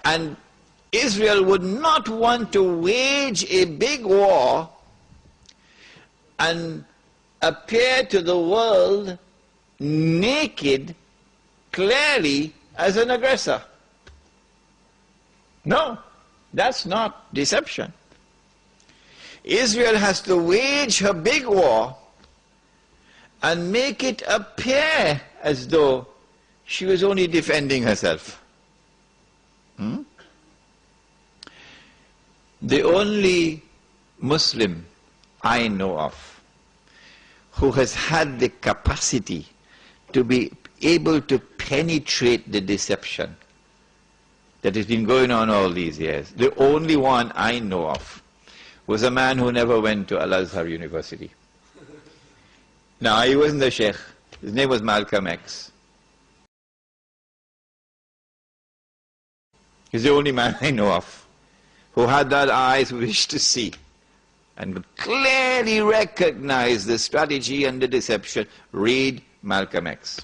And Israel would not want to wage a big war and appear to the world naked, clearly as an aggressor. No, that's not deception. Israel has to wage her big war and make it appear as though she was only defending herself. The only Muslim I know of who has had the capacity to be able to penetrate the deception that has been going on all these years, the only one I know of, was a man who never went to Al-Azhar University. No, he wasn't a sheikh. His name was Malcolm X. He's the only man I know of who had that eyes wish to see and could clearly recognize the strategy and the deception. Read Malcolm X.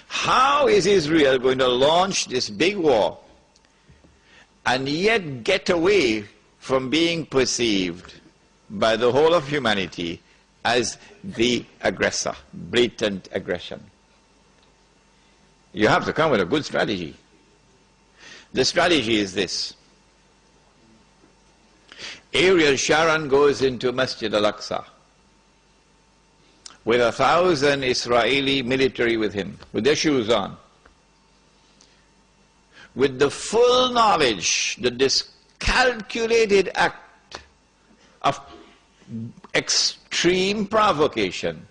How is Israel going to launch this big war and yet get away from being perceived by the whole of humanity as the aggressor, blatant aggression? You have to come with a good strategy. The strategy is this. Ariel Sharon goes into Masjid al-Aqsa with 1,000 Israeli military with him, with their shoes on, with the full knowledge that this calculated act of extreme provocation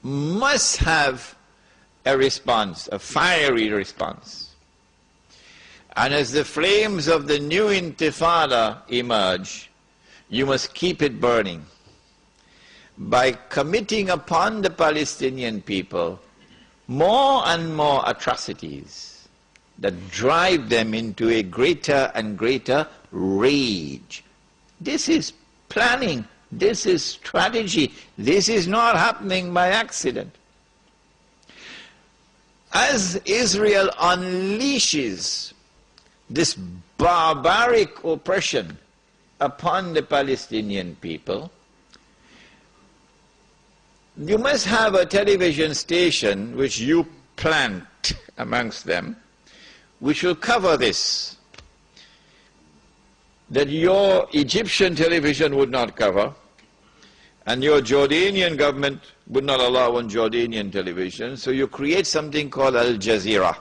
must have a response, a fiery response. And as the flames of the new intifada emerge, you must keep it burning by committing upon the Palestinian people more and more atrocities that drive them into a greater and greater rage. This is planning. This is strategy. This is not happening by accident. As Israel unleashes this barbaric oppression upon the Palestinian people, you must have a television station which you plant amongst them, which will cover this, that your Egyptian television would not cover, and your Jordanian government would not allow on Jordanian television, so you create something called Al Jazeera.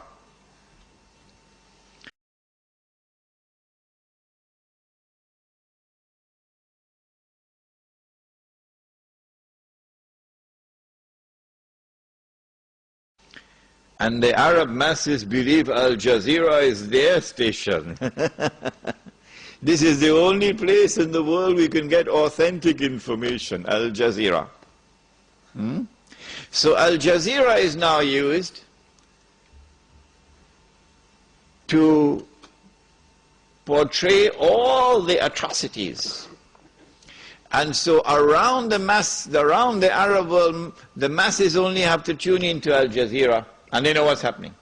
And the Arab masses believe Al Jazeera is their station. This is the only place in the world we can get authentic information, Al Jazeera. So Al Jazeera is now used to portray all the atrocities. And so around the Arab world, the masses only have to tune into Al Jazeera, and they know what's happening.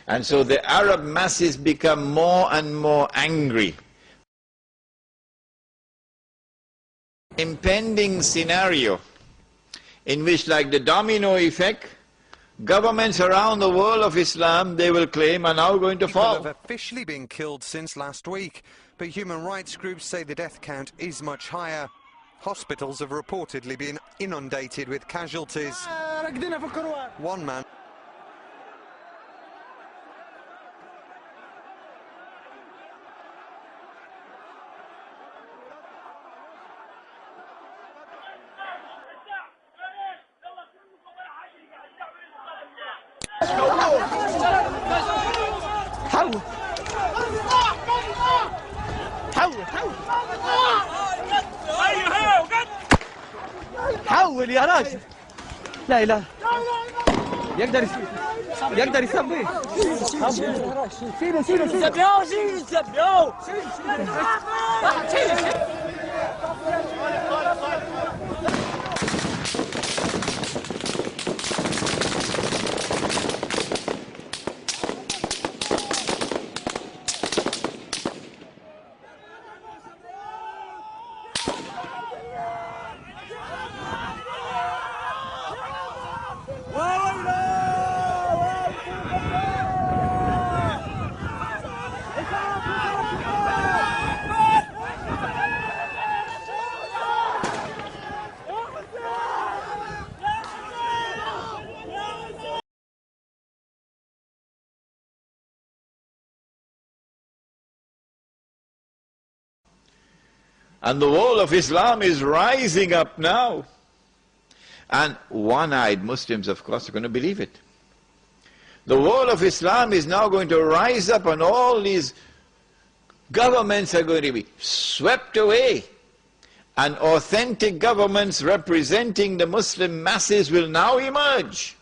And so the Arab masses become more and more angry. Impending scenario in which, like the domino effect, governments around the world of Islam, they will claim, are now going to fall. People have officially been killed since last week, but human rights groups say the death count is much higher. Hospitals have reportedly been inundated with casualties. One man حول يا راجل لا اله يقدر يسبي شيلوا And the wall of Islam is rising up now. And one-eyed Muslims, of course, are going to believe it. The wall of Islam is now going to rise up, and all these governments are going to be swept away. And authentic governments representing the Muslim masses will now emerge.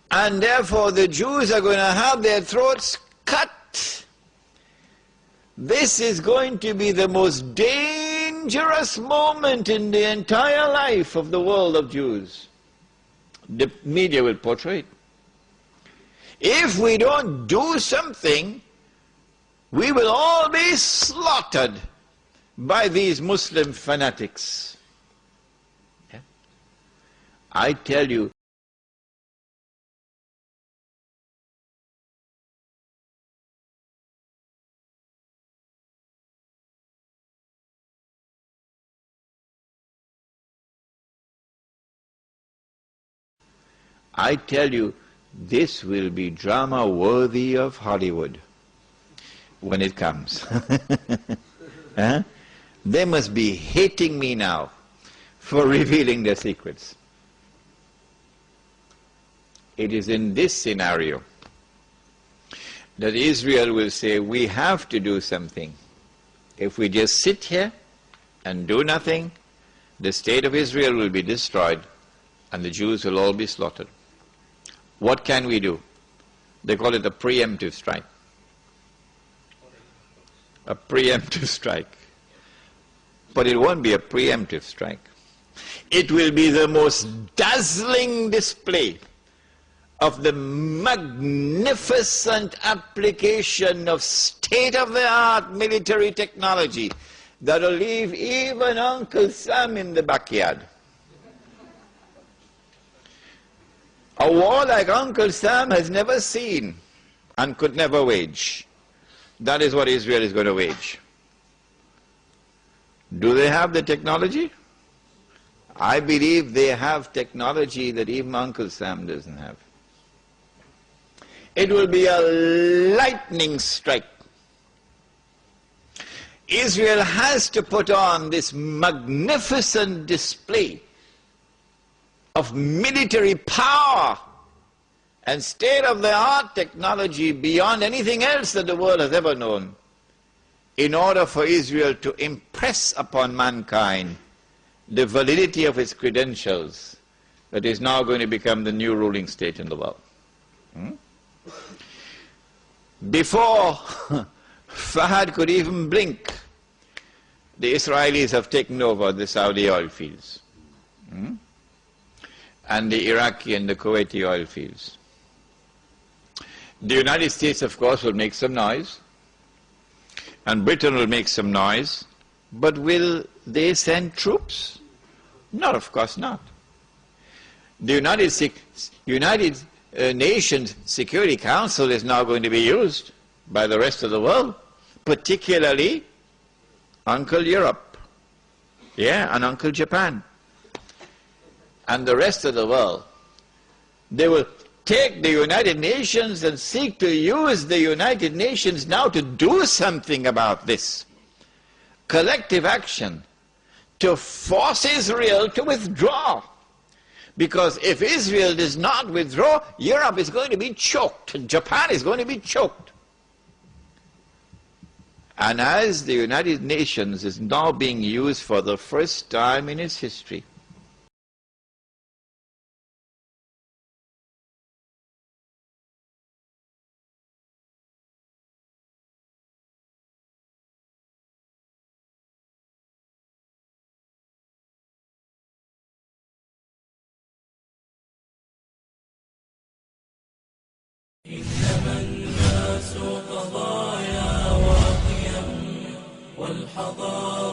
And therefore the Jews are going to have their throats cut. This is going to be the most dangerous moment in the entire life of the world of Jews. The media will portray it. If we don't do something, we will all be slaughtered by these Muslim fanatics. Yeah? I tell you, this will be drama worthy of Hollywood when it comes. Huh? They must be hating me now for revealing their secrets. It is in this scenario that Israel will say, we have to do something. If we just sit here and do nothing, the state of Israel will be destroyed and the Jews will all be slaughtered. What can we do? They call it a preemptive strike. A preemptive strike. But it won't be a preemptive strike. It will be the most dazzling display of the magnificent application of state-of-the-art military technology that will leave even Uncle Sam in the backyard. A war like Uncle Sam has never seen and could never wage. That is what Israel is going to wage. Do they have the technology? I believe they have technology that even Uncle Sam doesn't have. It will be a lightning strike. Israel has to put on this magnificent display of military power and state-of-the-art technology beyond anything else that the world has ever known, in order for Israel to impress upon mankind the validity of its credentials that is now going to become the new ruling state in the world. Before Fahad could even blink, the Israelis have taken over the Saudi oil fields. And the Iraqi and the Kuwaiti oil fields. The United States, of course, will make some noise, and Britain will make some noise, but will they send troops? No, of course not. The United Nations Security Council is now going to be used by the rest of the world, particularly Uncle Europe, and Uncle Japan. And the rest of the world. They will take the United Nations and seek to use the United Nations now to do something about this. Collective action to force Israel to withdraw. Because if Israel does not withdraw, Europe is going to be choked, and Japan is going to be choked. And as the United Nations is now being used for the first time in its history, إنما الناس قضايا وقيم والحضارة